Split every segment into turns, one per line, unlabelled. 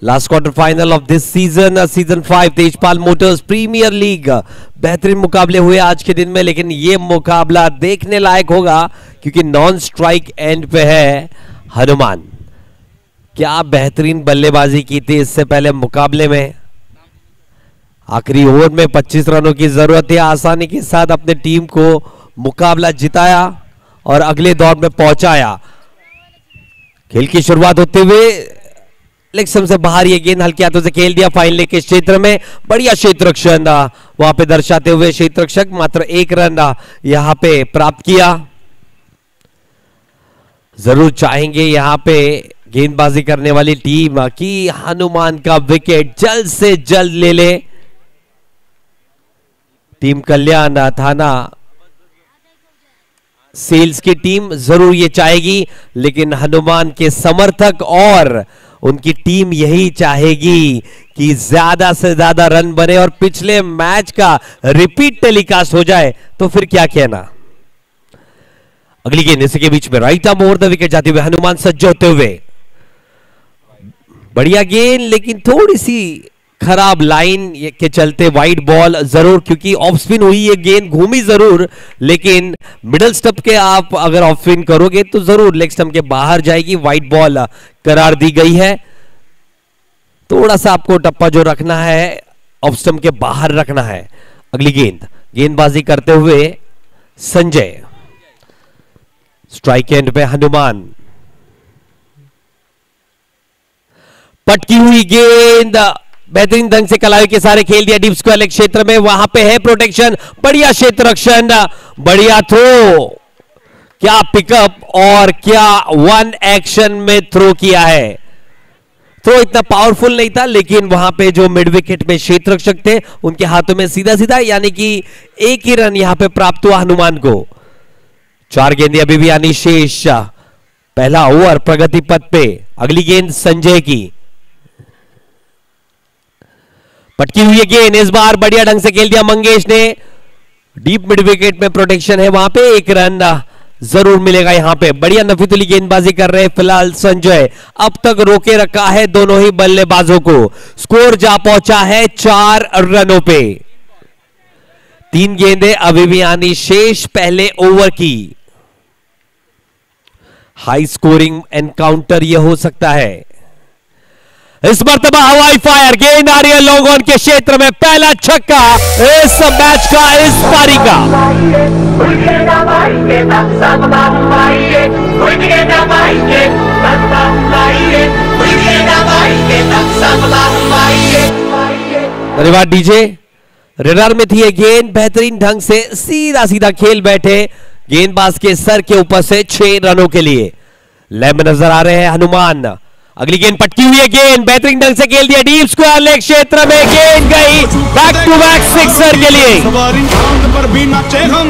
Last quarter final of this season, season 5 Tejpal motors premier league. बेहतरीन मुकाबले हुए आज के दिन में, लेकिन ये मुकाबला देखने लायक होगा क्योंकि नॉन स्ट्राइक एंड पे है हनुमान। क्या बेहतरीन बल्लेबाजी की थी इससे पहले मुकाबले में। आखिरी ओवर में 25 रनों की जरूरत है, आसानी के साथ अपने टीम को मुकाबला जिताया और अगले दौर में पहुंचाया। खेल की शुरुआत होते हुए लेग स्टंप से बाहर ये गेंद हल्के हाथों से खेल दिया फाइनल के क्षेत्र में। बढ़िया क्षेत्र रक्षण वहां पे दर्शाते हुए क्षेत्र रक्षक मात्र 1 रन यहां पे प्राप्त किया। जरूर चाहेंगे यहां पे गेंदबाजी करने वाली टीम कि हनुमान का विकेट जल्द से जल्द ले ले। टीम कल्याण थाना सेल्स की टीम जरूर ये चाहेगी, लेकिन हनुमान के समर्थक और उनकी टीम यही चाहेगी कि ज्यादा से ज्यादा रन बने और पिछले मैच का रिपीट टेलीकास्ट हो जाए, तो फिर क्या कहना। अगली गेंद इसी के बीच में right arm over the wicket जाते हुए हनुमान सज्ज होते हुए। बढ़िया गेंद, लेकिन थोड़ी सी खराब लाइन के चलते वाइड बॉल जरूर, क्योंकि ऑफ स्पिन हुई ये गेंद, घूमी जरूर, लेकिन मिडल स्टंप के आप अगर ऑफ स्पिन करोगे तो जरूर लेग स्टंप के बाहर जाएगी। वाइड बॉल करार दी गई है। थोड़ा सा आपको टप्पा जो रखना है ऑफ स्टंप के बाहर रखना है। अगली गेंद गेंदबाजी करते हुए संजय, स्ट्राइक एंड पे हनुमान। पटकी हुई गेंद बेहतरीन ढंग से कलाई के सारे खेल दिया डीप स्क्वायर लेग क्षेत्र में, वहां पे है प्रोटेक्शन, बढ़िया क्षेत्र रक्षण, बढ़िया थ्रो। क्या पिकअप और क्या वन एक्शन में थ्रो किया है। थ्रो इतना पावरफुल नहीं था, लेकिन वहां पे जो मिड विकेट में क्षेत्र रक्षक थे उनके हाथों में सीधा सीधा, यानी कि 1 ही रन यहां पे प्राप्त हुआ हनुमान को। 4 गेंदें अभी भी यानी शेष। पहला ओवर प्रगति पथ पे। अगली गेंद संजय की, पटकी हुई गेंद, इस बार बढ़िया ढंग से खेल दिया मंगेश ने। डीप मिड विकेट में प्रोटेक्शन है, वहां पे 1 रन जरूर मिलेगा। यहां पे बढ़िया नफीतुली गेंदबाजी कर रहे हैं फिलहाल संजय। अब तक रोके रखा है दोनों ही बल्लेबाजों को। स्कोर जा पहुंचा है 4 रनों पे। 3 गेंदें अभी भी आनी शेष पहले ओवर की। हाई स्कोरिंग एनकाउंटर यह हो सकता है। इस मर्तबा हवाई फायर, गेंद आ रही है लॉन्ग ऑन के क्षेत्र में। पहला छक्का इस मैच का, इस पारी का। धन्यवाद डीजे। रडार में थी ये गेंद, बेहतरीन ढंग से सीधा सीधा खेल बैठे गेंदबाज के सर के ऊपर से 6 रनों के लिए। लैब में नजर आ रहे हैं हनुमान। अगली गेंद पटकी हुई है गेंद, बेहतरीन ढंग से खेल दिया डीप स्क्वायर लेग क्षेत्र में। गेंद गई बैक टू बैक सिक्सर के लिए।
पर भी नाचे हम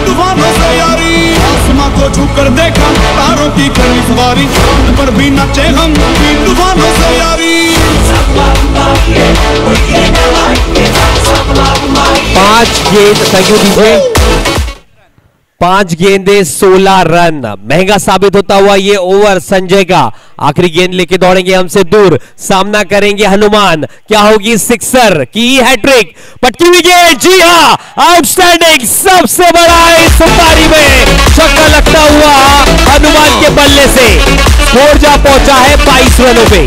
तूफानों से यारी, आसमां को छूकर देखा तारों की खड़ी सवारी। पर भी नाचे हम तूफानों से यारी।
5 गेंद, थैंक यू डीजे। 5 गेंदे 16 रन। महंगा साबित होता हुआ ये ओवर संजय का। आखिरी गेंद लेके दौड़ेंगे हमसे दूर, सामना करेंगे हनुमान। क्या होगी सिक्सर की हैट्रिक। पटकी हुई गेंद, जी हाँ, आउटस्टैंडिंग, सबसे बड़ा इस पारी में छक्का लगता हुआ हनुमान के बल्ले से। स्कोर जा पहुंचा है 22 रनों पे।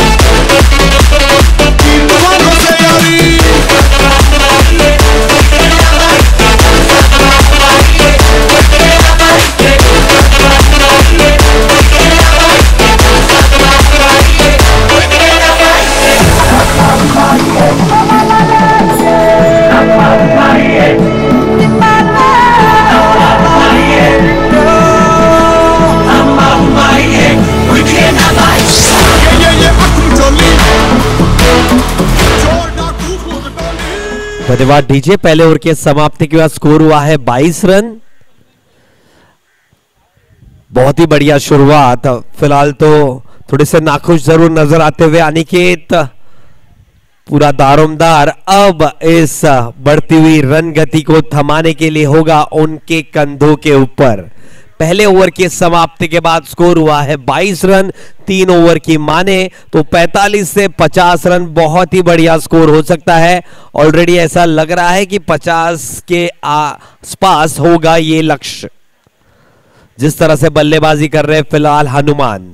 धन्यवाद डीजे। पहले ओवर के समाप्ति के बाद स्कोर हुआ है 22 रन। बहुत ही बढ़िया शुरुआत। फिलहाल तो थोड़े से नाखुश जरूर नजर आते हुए अनिकेत, पूरा दारोमदार अब इस बढ़ती हुई रन गति को थमाने के लिए होगा उनके कंधों के ऊपर। पहले ओवर के समाप्ति के बाद स्कोर हुआ है 22 रन 3 ओवर की माने तो 45 से 50 रन बहुत ही बढ़िया स्कोर हो सकता है। ऑलरेडी ऐसा लग रहा है कि 50 के आसपास होगा ये लक्ष्य। जिस तरह से बल्लेबाजी कर रहे फिलहाल हनुमान,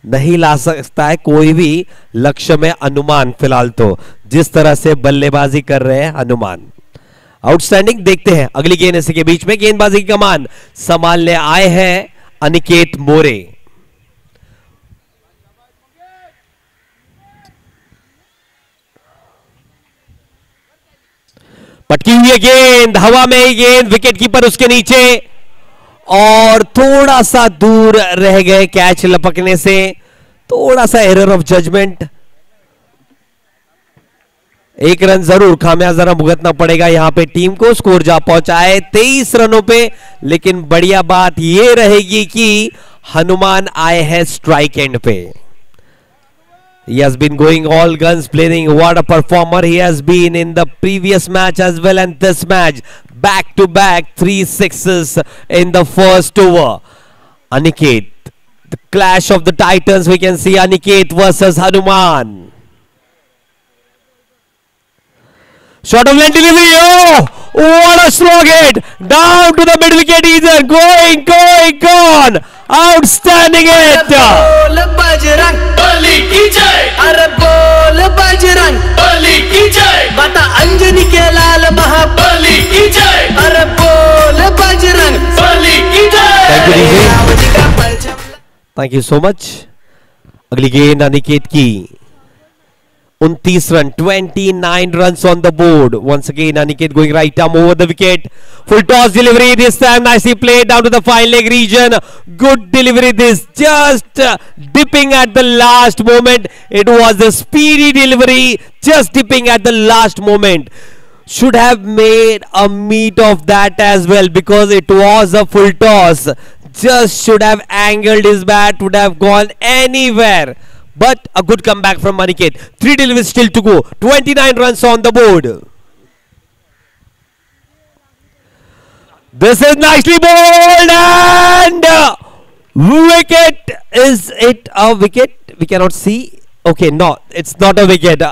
नहीं ला सकता है कोई भी लक्ष्य में अनुमान फिलहाल, तो जिस तरह से बल्लेबाजी कर रहे हैं हनुमान आउटस्टैंडिंग। देखते हैं अगली गेंद इसी के बीच में, गेंदबाजी की कमान संभालने आए हैं अनिकेत मोरे। पटकी हुई है गेंद, हवा में ही गेंद, विकेट कीपर उसके नीचे और थोड़ा सा दूर रह गए कैच लपकने से, थोड़ा सा एरर ऑफ जजमेंट। एक रन जरूर खामियाजा भुगतना पड़ेगा यहां पे टीम को। स्कोर जा पहुंचा है 23 रनों पे, लेकिन बढ़िया बात यह रहेगी कि हनुमान आए हैं स्ट्राइक एंड पे। He has been going all guns blazing. What a performer he has been in the previous match as well and this match. Back to back 3 sixes in the first over. Aniket, the clash of the titans. We can see Aniket versus Hanuman. Shot of length delivery. Oh, what a strong hit down to the mid wicket. Either gone. Outstanding hit.
बोल बजरंग बली की जय, अरे बोल बजरंग बली की जय, माता अंजनी के लाल महाबली की जय, अरे बोल बजरंग बली की जय।
Thank you so much. अगली गेंद अनिकेत की, 29 run, 29 runs on the board. Once again, Aniket going right arm over the wicket. Full toss delivery this time. Nicely played down to the fine leg region. Good delivery this. Just dipping at the last moment. It was a speedy delivery. Just dipping at the last moment. Should have made a meat of that as well because it was a full toss. Just should have angled his bat. Would have gone anywhere. But a good comeback from Aniket. 3 deliveries still to go. 29 runs on the board. This is nicely bowled and wicket. Is it a wicket? We cannot see. Okay, no, it's not a wicket.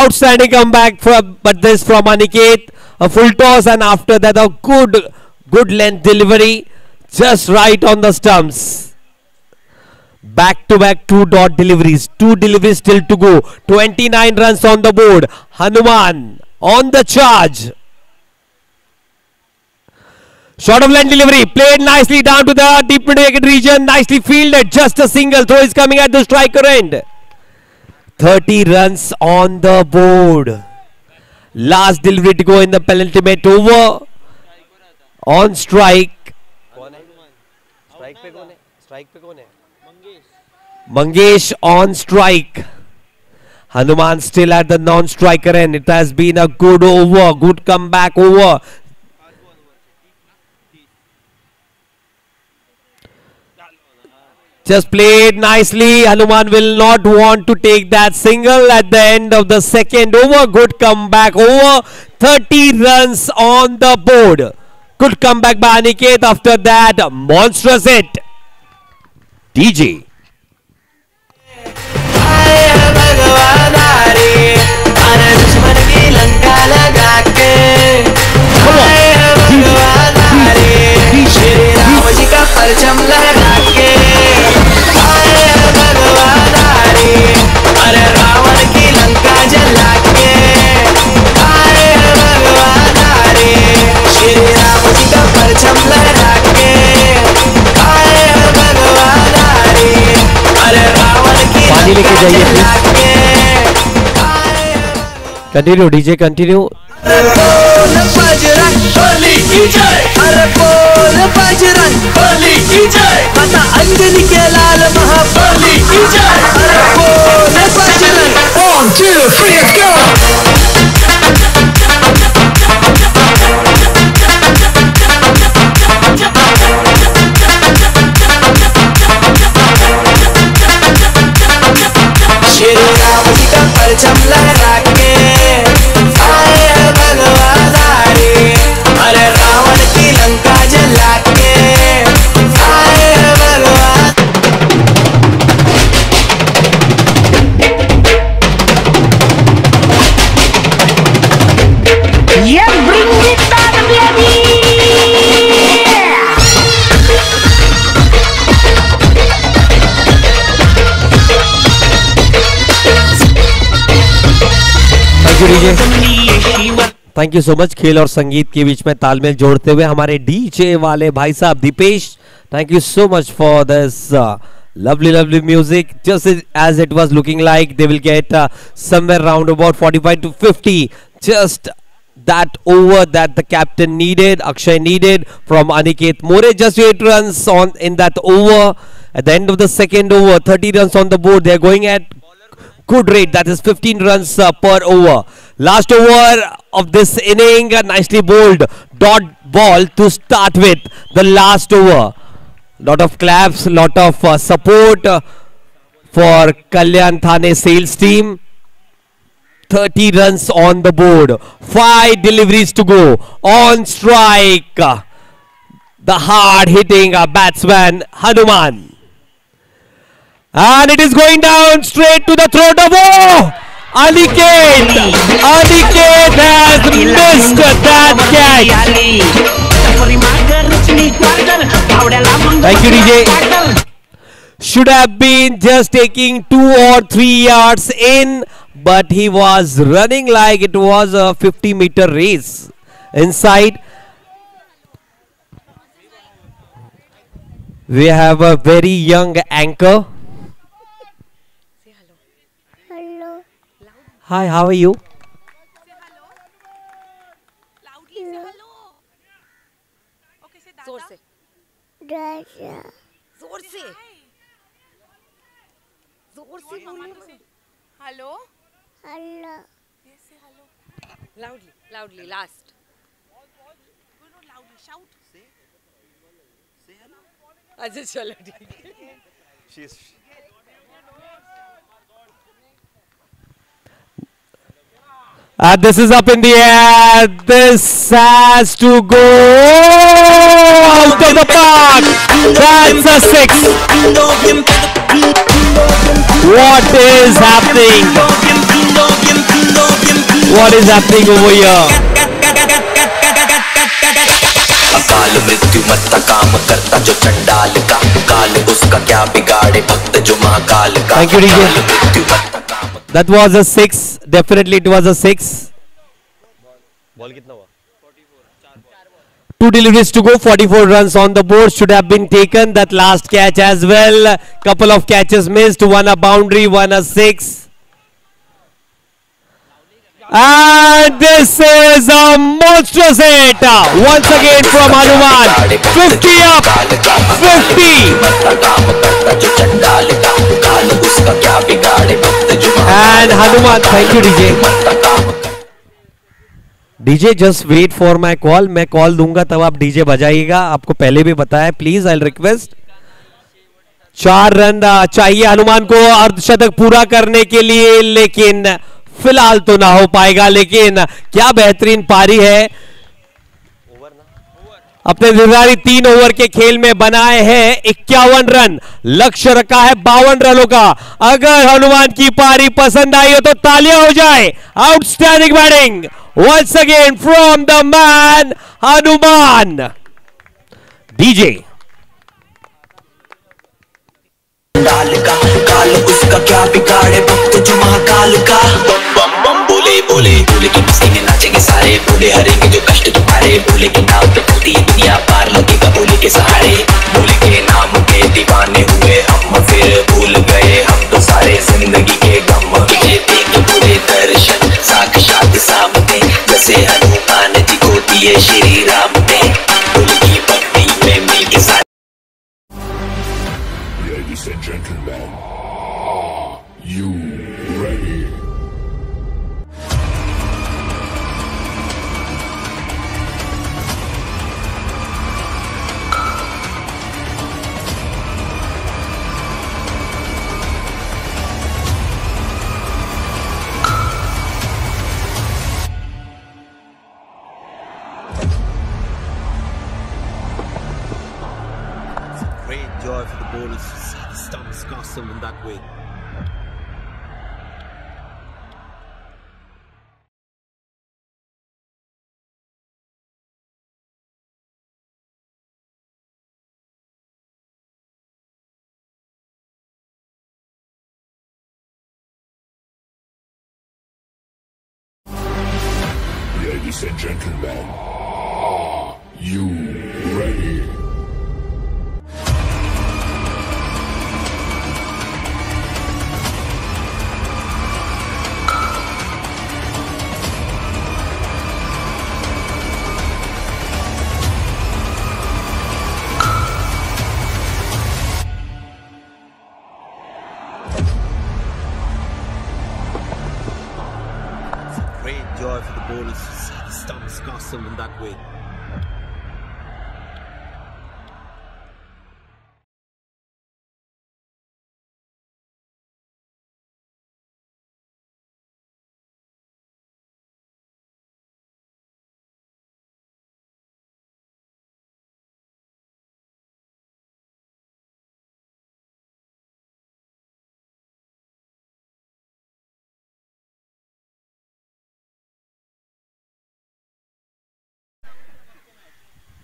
Outstanding comeback but this from Aniket. A full toss and after that a good length delivery. Just right on the stumps. Back to back 2 dot deliveries. 2 deliveries still to go. 29 runs on the board. Hanuman on the charge. Short of length delivery. Played nicely down to the deep mid wicket region. Nicely fielded. Just a single throw is coming at the striker end. 30 runs on the board. Last delivery to go in the penultimate over. On strike. Strike पे कौन है? Mangesh on strike. Hanuman still at the non-striker end. It has been a good over, good comeback over. Just played nicely. Hanuman will not want to take that single at the end of the second over. Good comeback over. 30 runs on the board. Good comeback by Aniket. After that, monstrous hit. DJ.
दुश्मन की लंका लगा के श्री राम जी का परचम लहरा के अरे रावण की लंका जला के श्री राम जी का परचम लहरा के अरे रावण की
पानी लेके जाइए
जला के।
Continue, DJ, continue.
बोल बजरंग बली की जय, अरे बोल बजरंग बली की जय, माता अंजनी के लाल महाबली की जय, अरे बोल बजरंग। 1 2 3 let's go। श्री राम जी का परचम लहरा के आए हैं भगवान, अरे रावण की लंका जला के
thank you DJ, thank you so much. खेल और संगीत के बीच में तालमेल जोड़ते हुए हमारे डीजे वाले भाई साहब Dipesh, thank you so much for this lovely music. Just as it was looking like they will get somewhere around about 45 to 50, just that over that the captain needed, Akshay needed from Aniket More. Just 8 runs on in that over. At the end of the second over, 30 runs on the board. They are going at good rate, that is 15 runs per over. Last over of this inning, nicely bowled dot ball to start with the last over. Lot of claps, lot of support for Kalyan Thane sales team. 30 runs on the board, 5 deliveries to go. On strike, the hard hitting batsman Hanuman. And it is going down straight to the throat of Aniket. Aniket has missed that catch. Thank you, DJ. Should have been just taking 2 or 3 yards in, but he was running like it was a 50-meter race inside. We have a very young anchor. Hi, how are you?
जोर से जोर से जोर से बोलो। Hello hello loudly loudly last अच्छा चलो ठीक है।
This is up in the air. This has to go out of the park. That's a 6. What is happening? What is happening over here?
अकाल मृत्यु मत काम करता जो चंडाल का, काल उसका क्या बिगाड़े भक्त जो महाकाल का।
Thank you, DJ. That was a 6. Definitely it was a 6. Ball kitna hua? 2 deliveries to go, 44 runs on the board. Should have been taken. That last catch as well. Couple of catches missed. One a boundary, one a 6. And this is a monstrous hit. Once again from Hanuman. 50 up. 50. And Hanuman, thank you DJ. DJ just wait for my call. मैं call दूंगा तब आप DJ बजाइएगा. आपको पहले भी बताया. Please I request. 4 run चाहिए हनुमान को अर्धशतक पूरा करने के लिए, लेकिन फिलहाल तो ना हो पाएगा. लेकिन क्या बेहतरीन पारी है. अपने निर्धारित 3 ओवर के खेल में बनाए हैं 51 रन. लक्ष्य रखा है 52 रनों का. अगर हनुमान की पारी पसंद आई हो तो तालियां हो जाए. Outstanding batting once again from the man Hanuman. DJ
काल उसका क्या बिगाड़े भक्त जो महाकाल का। बम बम बोले बोले बोले कि मस्ती नाचेंगे सारे, बोले हरेंगे जो कष्ट तुम्हारे, बोले के नाम पे खुदी दुनिया पार लगेगा, बोले के सहारे, बोले के नाम के दीवाने हुए हम, फिर भूल गए हम तो सारे जिंदगी के गम। तुझे देख पूरे दर्शन साक्षात सामने, जैसे हनुमान जी को दिए श्री राम ने, बोले की भक्ति में मिल के सारे।
Ladies and gentlemen, are you ready?
Great joy for the bowlers to see the stumps cast them in that way.
Ladies and gentlemen, are you ready?
Great joy for the bowlers to see the stumps castle in that way.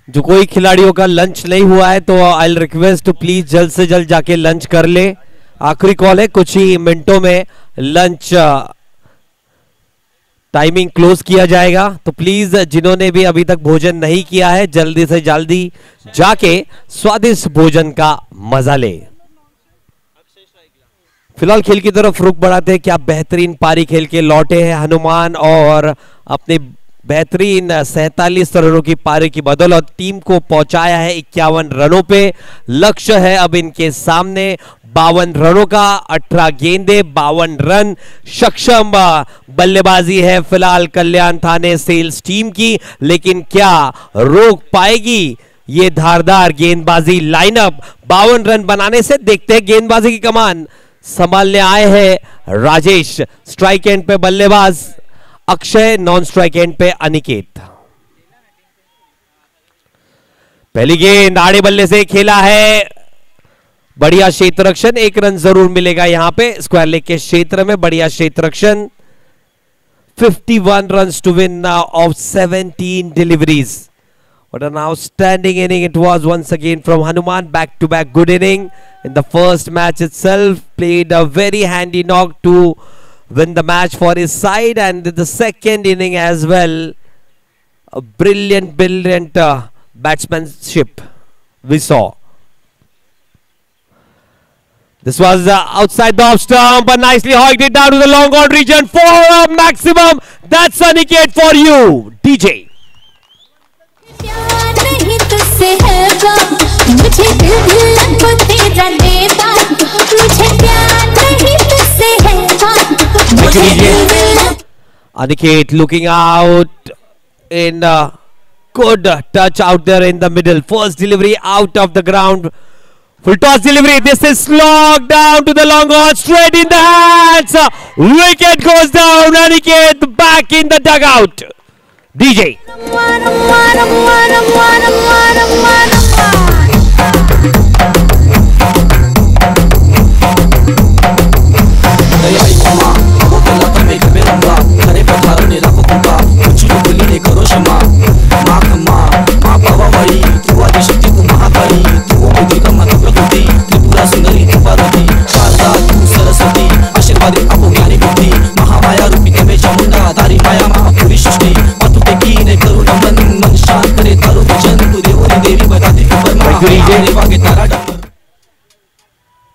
जो कोई खिलाड़ियों का lunch नहीं हुआ है तो I request to please जल्द से जल्द जाके लंच कर ले। आखिरी कॉल है, कुछ ही मिनटों में लंच टाइमिंग क्लोज किया जाएगा, तो प्लीज जिन्होंने भी अभी तक भोजन नहीं किया है जल्दी से जल्दी जाके स्वादिष्ट भोजन का मजा ले। फिलहाल खेल की तरफ रुख बढ़ाते हैं। क्या बेहतरीन पारी खेल के लौटे हैं हनुमान और अपने बेहतरीन 47 रनों की पारी की बदौलत टीम को पहुंचाया है 51 रनों पे। लक्ष्य है अब इनके सामने 52 रनों का, 18 गेंदे 52 रन। सक्षम बल्लेबाजी है फिलहाल कल्याण थाने सेल्स टीम की, लेकिन क्या रोक पाएगी ये धारदार गेंदबाजी लाइनअप 52 रन बनाने से? देखते हैं गेंदबाजी की कमान संभालने आए हैं राजेश, स्ट्राइक एंड पे बल्लेबाज अक्षय, नॉन स्ट्राइक एंड पे अनिकेत। पहली गेंद आड़े बल्ले से खेला है, बढ़िया क्षेत्र रक्षण, 1 रन जरूर मिलेगा यहां पे स्क्वायर लेग के क्षेत्र में। बढ़िया क्षेत्र रक्षण, 51 runs to win now of 17 deliveries. What an outstanding inning it was once again from Hanuman. Back-to-back good inning in the first match itself. Played a very handy knock to win the match for his side, and in the second inning as well, a brilliant batsmanship we saw. This was outside the off stump, but nicely hoiked it down to the long on region for a maximum. That's Aniket for you, DJ. Aniket looking out in good touch out there in the middle. First delivery out of the ground. Full toss delivery. This is slogged down to the long on, straight in the hands. Wicket goes down. Aniket back in the dugout. DJ.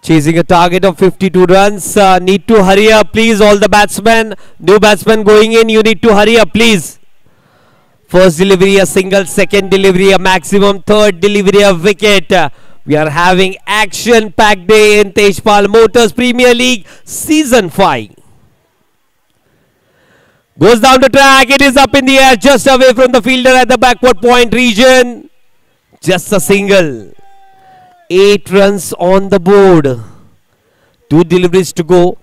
Chasing a target of 52 runs. Need to hurry up, please. All the batsmen, new batsmen going in, you need to hurry up, please. First delivery a single, second delivery a maximum, third delivery a wicket. We are having action-packed day in Tejpal Motors Premier League Season 5. Goes down the track, it is up in the air, just away from the fielder at the backward point region. Just a single. 8 runs on the board. 2 deliveries to go.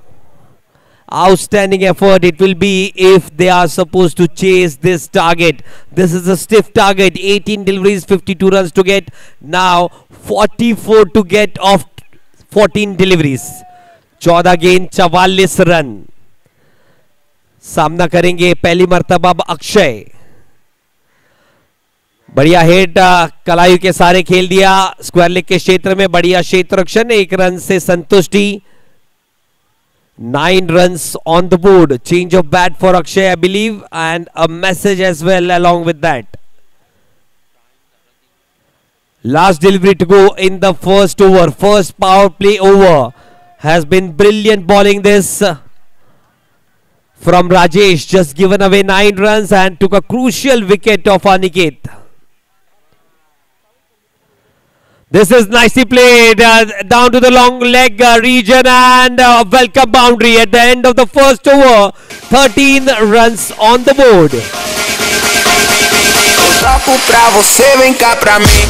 Outstanding effort it will be if they are supposed to chase this target. This is a stiff target. 18 deliveries, 52 runs to get. Now 44 to get of 14 deliveries. 14 गेंद 44 run. सामना करेंगे पहली मर्तबा अक्षय। बढ़िया head कलायु के सारे खेल दिया स्क्वायर लेग के क्षेत्र में। बढ़िया क्षेत्र रक्षण, 1 रन से संतुष्टि। 9 runs on the board. Change of bat for Akshay, I believe, and a message as well along with that. Last delivery to go in the first over. First power play over. Has been brilliant bowling this from Rajesh. Just given away 9 runs and took a crucial wicket of Aniket. This is nicely played down to the long leg region and welcome boundary at the end of the first over. 13 runs on the board.
Toco pra você, vem cá pra mim.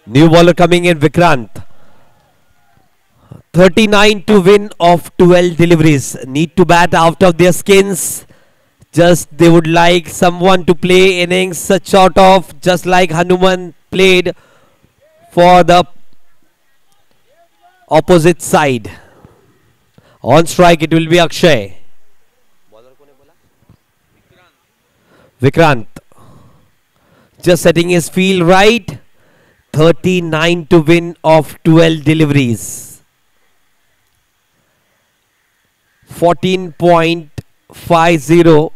New bowler coming in, Vikrant. 39 to win of 12 deliveries. Need to bat out of their skins. Just they would like someone to play innings such sort of just like Hanuman played for the opposite side. On strike it will be Akshay. Vikrant. Just setting his field right. 39 to win of 12 deliveries. 14.50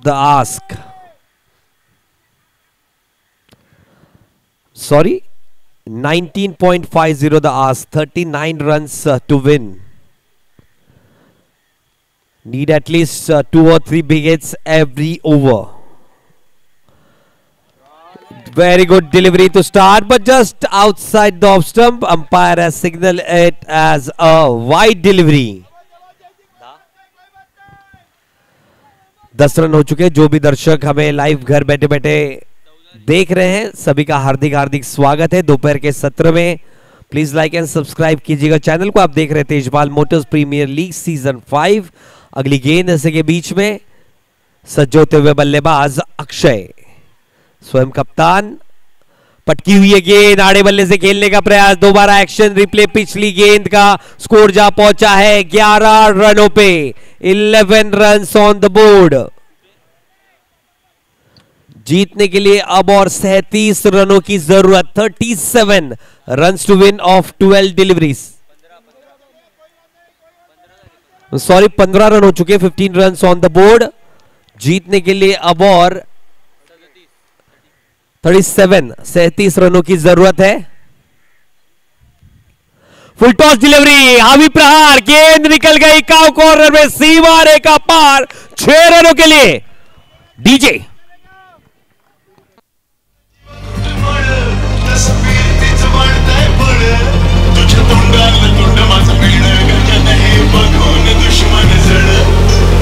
the ask. Sorry, 19.50 the ask. 39 runs to win. Need at least 2 or 3 big hits every over. Very good delivery to start, but just outside the off stump. Umpire has signaled it as a wide delivery. 10 run हो चुके. जो भी दर्शक हमें live घर बैठे बैठे देख रहे हैं सभी का हार्दिक हार्दिक स्वागत है दोपहर के सत्र में. प्लीज लाइक एंड सब्सक्राइब कीजिएगा चैनल को. आप देख रहे थे Tejpal motors premier league season 5. अगली गेंद ऐसे के बीच में सज्ज होते हुए बल्लेबाज अक्षय, स्वयं कप्तान. पटकी हुई है गेंद, आड़े बल्ले से खेलने का प्रयास. दोबारा एक्शन रिप्ले. पिछली गेंद का स्कोर जा पहुंचा है 11 रनों पे. 11 रन्स ऑन द बोर्ड. जीतने के लिए अब और 37 रनों की जरूरत. 37 runs to win off 12 deliveries. Sorry 15 run हो चुके. 15 रन्स ऑन द बोर्ड. जीतने के लिए अब और 37 रनों की जरूरत है. Full toss delivery. हावी प्रहार. गेंद निकल गई काउ कॉर्नर में. सीमा रेखा पार. 6 रनों के लिए डीजे.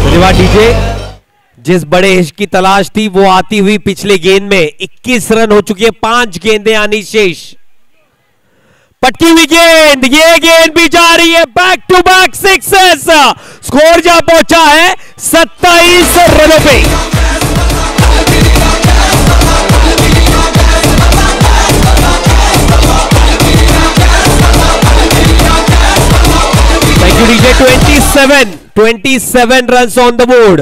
धन्यवाद डीजे. जिस बड़े इश्क की तलाश थी वो आती हुई पिछले गेंद में. 21 रन हो चुकी है. 5 गेंदें आनी शेष. पटकी हुई गेंद. ये गेंद भी जा रही है. Back to back sixes. Score जा पहुंचा है 27 रनों पे. Thank you DJ. 27 run on the board.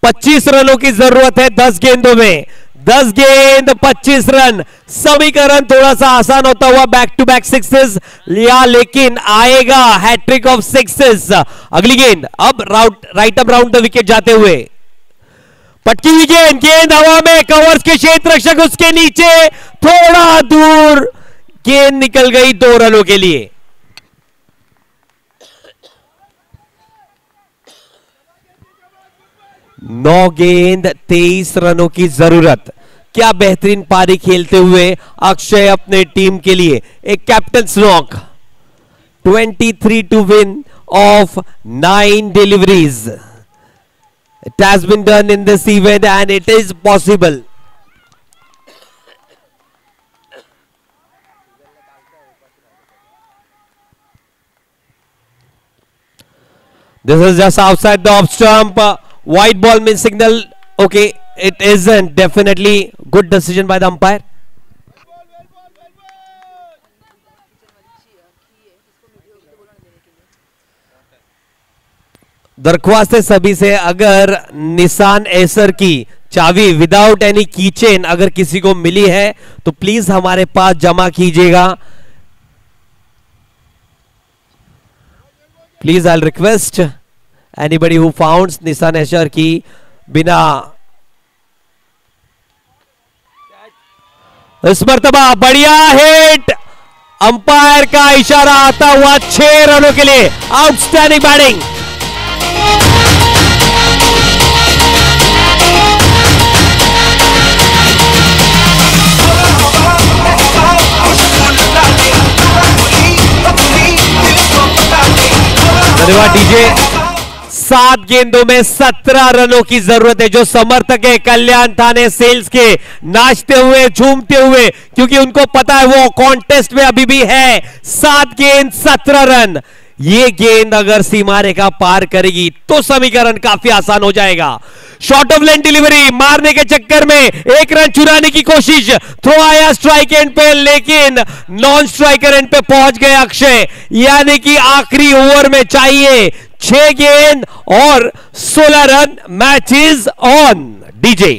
25 रनों की जरूरत है 10 गेंदों में. 10 गेंद 25 रन. समीकरण थोड़ा सा आसान होता हुआ. बैक टू बैक सिक्सेस लिया, लेकिन आएगा हैट्रिक ऑफ सिक्सेस. अगली गेंद अब right up round the wicket जाते हुए. पटकी हुई गेंद. गेंद हवा में. कवर्स के क्षेत्र रक्षक उसके नीचे. थोड़ा दूर गेंद निकल गई 2 रनों के लिए. नौ गेंद 23 रनों की जरूरत. क्या बेहतरीन पारी खेलते हुए अक्षय अपने टीम के लिए एक captains knock, 23 to win of 9 deliveries. It has been done in this event and it is possible. This is just outside the off stump. White ball means signal. Okay, it isn't. Definitely good decision by the umpire. दरख्वास्त है सभी से, अगर निशान Acer की चाबी without any kitchen अगर किसी को मिली है तो प्लीज हमारे पास जमा कीजिएगा. Please I request anybody who founts निशान एसर की बिना. इस मर्तबा बढ़िया हिट, अंपायर का इशारा आता हुआ 6 रनों के लिए. Outstanding batting. धन्यवाद डीजे. 7 गेंदों में 17 रनों की जरूरत है. जो समर्थक है कल्याण थाने सेल्स के नाचते हुए झूमते हुए, क्योंकि उनको पता है वो कॉन्टेस्ट में अभी भी है. 7 गेंद 17 रन. ये गेंद अगर सीमा रेखा पार करेगी तो समीकरण काफी आसान हो जाएगा. शॉर्ट ऑफ लेंथ डिलीवरी मारने के चक्कर में 1 रन चुराने की कोशिश. थ्रो आया स्ट्राइक एंड पे, लेकिन नॉन स्ट्राइकर एंड पे पहुंच गए अक्षय. यानी कि आखिरी ओवर में चाहिए 6 गेंद और 16 run. Match is on. DJ.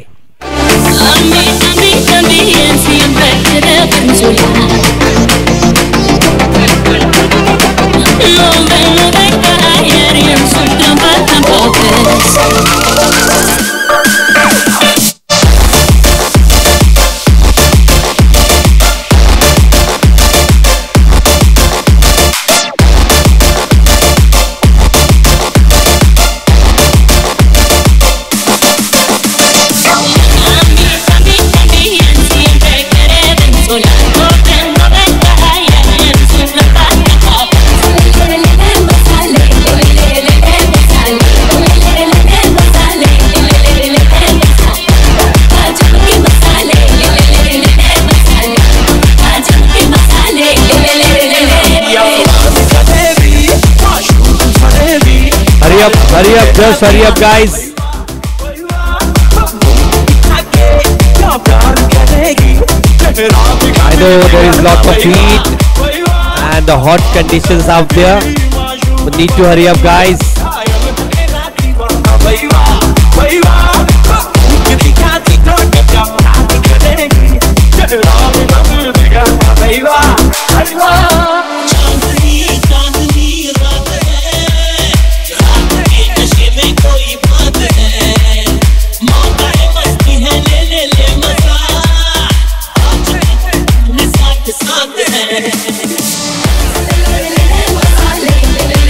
Hurry up, just hurry up, guys. I know there is lots of heat and the hot conditions out there. We need to hurry up, guys.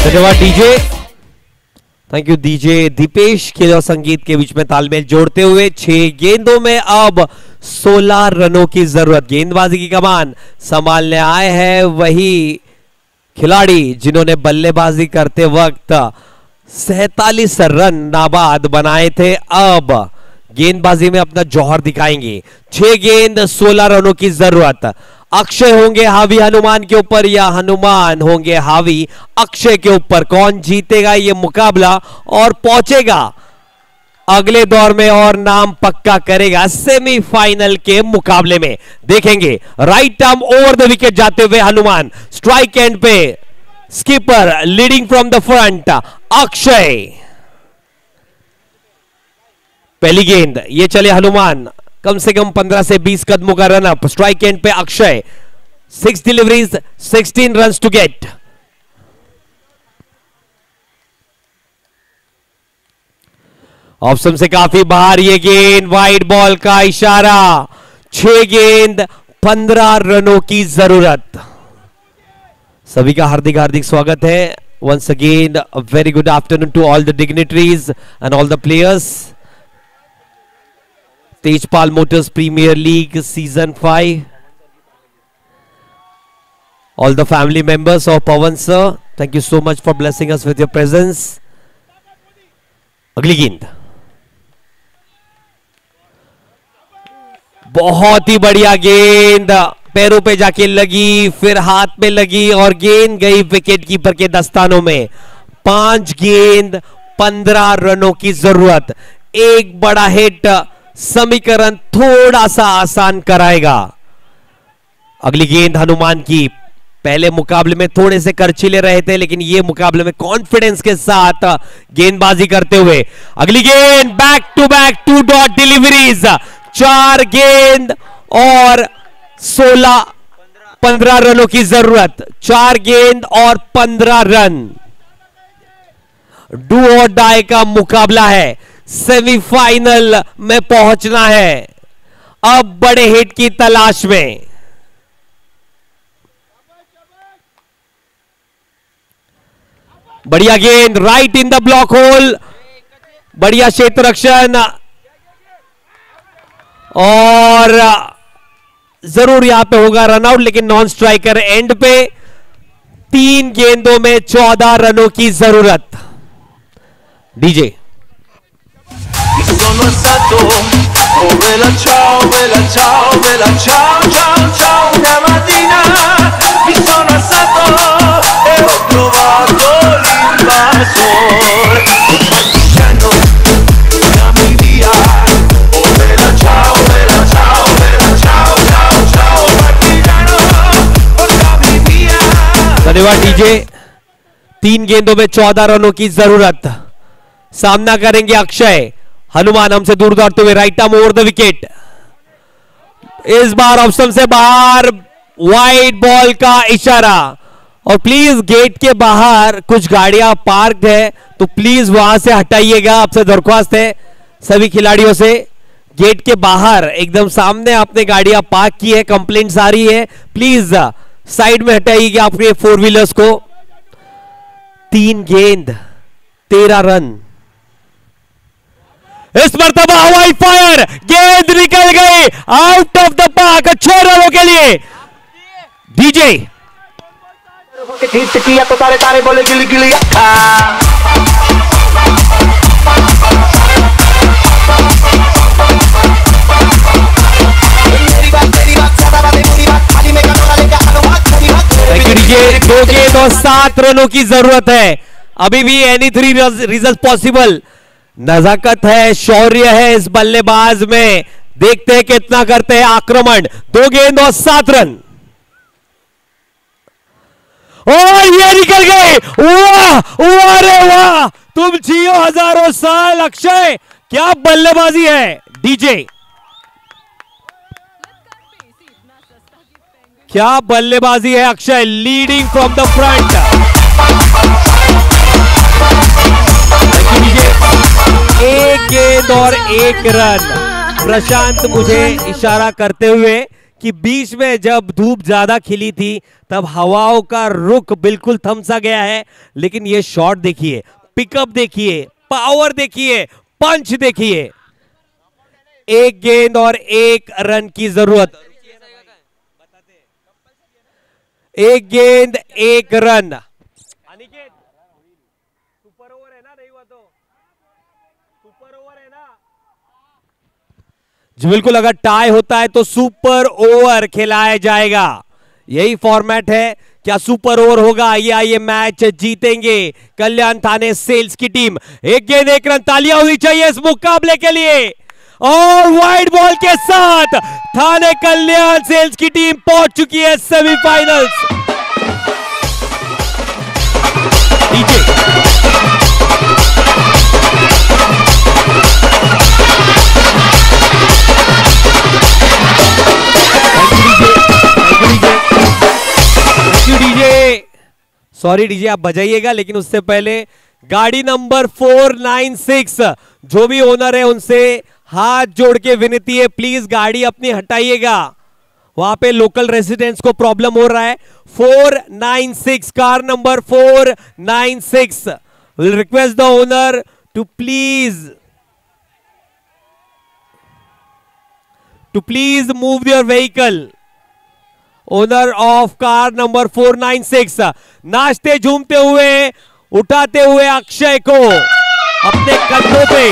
धन्यवाद DJ. Thank you DJ. Deepesh खेल और संगीत के बीच में तालमेल जोड़ते हुए 6 गेंदों में अब 16 रनों की जरूरत. गेंदबाजी की कमान संभालने आए हैं वही खिलाड़ी जिन्होंने बल्लेबाजी करते वक्त 47 रन नाबाद बनाए थे. अब गेंदबाजी में अपना जौहर दिखाएंगे. 6 गेंद 16 रनों की जरूरत. अक्षय होंगे हावी हनुमान के ऊपर या हनुमान होंगे हावी अक्षय के ऊपर? कौन जीतेगा ये मुकाबला और पहुंचेगा अगले दौर में और नाम पक्का करेगा सेमीफाइनल के मुकाबले में? देखेंगे. Right arm over the wicket जाते हुए हनुमान. स्ट्राइक एंड पे skipper leading from the front Akshay. पहली गेंद ये चले हनुमान. कम से कम 15 से 20 कदमों का रन अप. स्ट्राइक एंड पे Akshay. 6 deliveries 16 runs to get. Option से काफी बाहर ये गेंद. वाइड बॉल का इशारा. 6 गेंद 15 रनों की जरूरत. सभी का हार्दिक हार्दिक स्वागत है. Once again a very good afternoon to all the dignitaries and all the players. Tejpal Motors Premier League Season 5. All the family members of Pawan sir, thank you so much for blessing us with your presence. अगली गेंद बहुत ही बढ़िया गेंद, पैरों पे जाके लगी, फिर हाथ में लगी और गेंद गई विकेट कीपर के दस्तानों में। 5 गेंद 15 रनों की जरूरत। एक बड़ा हिट समीकरण थोड़ा सा आसान कराएगा। अगली गेंद हनुमान की। पहले मुकाबले में थोड़े से खर्चीले रहे थे, लेकिन ये मुकाबले में कॉन्फिडेंस के साथ गेंदबाजी करते हुए। अगली गेंद back to back 2 dot deliveries. 4 गेंद और 15 रनों की जरूरत। 4 गेंद और 15 रन। डू और डाई का मुकाबला है। सेमीफाइनल में पहुंचना है। अब बड़े हिट की तलाश में। बढ़िया गेंद right in the block whole. बढ़िया क्षेत्र रक्षण और जरूर यहां पे होगा रनआउट, लेकिन नॉन स्ट्राइकर एंड पे। 3 गेंदों में 14 रनों की जरूरत। DJ
Sono stato, oh bella ciao, bella ciao, bella ciao, ciao, ciao. Una mattina mi sono alzato e ho trovato l'invasore. Partigiano, dammi via, oh bella ciao, bella ciao, bella ciao, ciao, ciao. Partigiano, portami via.
धन्यवाद DJ. 3 गेंदों में 14 रनों की जरूरत। सामना करेंगे अक्षय। हनुमान हमसे दूर दौड़ते हुए right arm over the wicket. इस बार ऑप्शन से बाहर, वाइड बॉल का इशारा। और प्लीज गेट के बाहर कुछ गाड़ियां पार्क्ड है, तो प्लीज वहां से हटाइएगा। आपसे दरख्वास्त है सभी खिलाड़ियों से। गेट के बाहर एकदम सामने आपने गाड़ियां पार्क की है, कंप्लेंट्स आ रही है, प्लीज साइड में हटाइएगा आपके 4 व्हीलर्स को। 3 गेंद 13 रन। इस मरतबा हवाई फायर, गेंद निकल गई आउट ऑफ द पार्क। 6 रनों के लिए डीजे
हिट किया तो तारे तारे बोले गिली गिली अक्खा।
Thank you DJ. 2 गेंद और 7 रनों की जरूरत है। अभी भी एनी 3 रिजल्ट पॉसिबल। नजाकत है, शौर्य है इस बल्लेबाज में। देखते हैं कितना करते हैं आक्रमण। 2 गेंद और 7 रन और ये निकल गए। वाह वाह रे वाह, तुम जियो हजारों साल अक्षय, क्या बल्लेबाजी है। डीजे क्या बल्लेबाजी है Akshay, leading from the front. एक गेंद और 1 रन। प्रशांत मुझे इशारा करते हुए कि बीच में जब धूप ज्यादा खिली थी तब हवाओं का रुख बिल्कुल थम सा गया है, लेकिन ये शॉट देखिए, पिकअप देखिए, पावर देखिए, पंच देखिए। 1 गेंद और 1 रन की जरूरत। 1 गेंद 1 रन। सुपर ओवर है ना, नहीं हुआ तो सुपर ओवर है ना जी। बिल्कुल, अगर टाई होता है तो सुपर ओवर खिलाया जाएगा। यही फॉर्मेट है। क्या सुपर ओवर होगा या ये मैच जीतेंगे कल्याण थाने सेल्स की टीम। 1 गेंद 1 रन। तालियां होनी चाहिए इस मुकाबले के लिए। और वाइड बॉल के साथ थाने कल्याण सेल्स की टीम पहुंच चुकी है सेमीफाइनल्स। डीजे सॉरी डीजे, आप बजाइएगा, लेकिन उससे पहले गाड़ी नंबर 496 जो भी ओनर है उनसे हाथ जोड़ के विनती है, प्लीज गाड़ी अपनी हटाइएगा। वहां पे लोकल रेसिडेंट्स को प्रॉब्लम हो रहा है। 496 car number 496 will request the owner to please to please move their vehicle. Owner of car number 496, नाचते झूमते हुए उठाते हुए अक्षय को अपने कंधों पे